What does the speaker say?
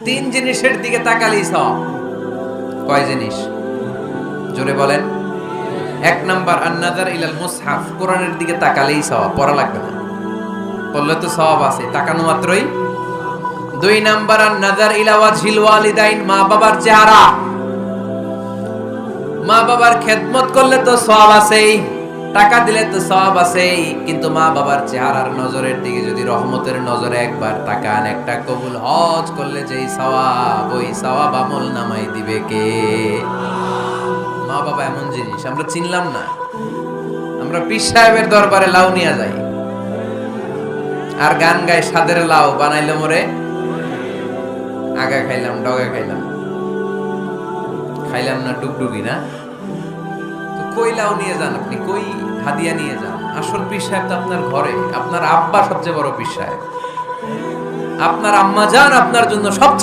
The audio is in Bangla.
তিন জিনিসের দিকে তাকালেই সওয়াব। কয় জিনিস? জোরে বলেন। এক নাম্বার আন-নাযার ইলাল মুসহাফ, কোরআনের দিকে তাকালেই সওয়াব, পড়া লাগবে না, পড়লে তো সওয়াব আছে, তাকানো মাত্রই। দুই নাম্বার আন-নাযার ইলা ওয়াজহিল ওয়ালিদাইন, মা বাবার চেহারা, মা বাবার খেদমত করলে তো সওয়াব আছেই, টাকা দিলে তো সওয়াব আছেই, কিন্তু মা বাবার চেহারার নজরের দিকে যদি রহমতের নজরে একবার তাকান, একটা কবুল হজ করলে যেই সওয়াব, ওই সওয়াব আমল নামাই দিবে কে? মা বাবা এমন জিনিস আমরা চিনলাম না। আমরা পীর সাহেবের দরবারে লাউ নিয়ে যাই আর গান গাই, সাদের লাউ বানাইলে মোরে আগা খাইলাম, ডগা খাইলাম, খাইলাম না ডুগডুগি না। তো কই লাউ নিয়ে যান আপনি, কই হাদিয়া নিয়ে যান? আসল পীর সাহেব তো আপনার ঘরে। আপনার আব্বা সবচেয়ে বড় পীর সাহেব, আপনার আম্মা জান আপনার জন্য সবচেয়ে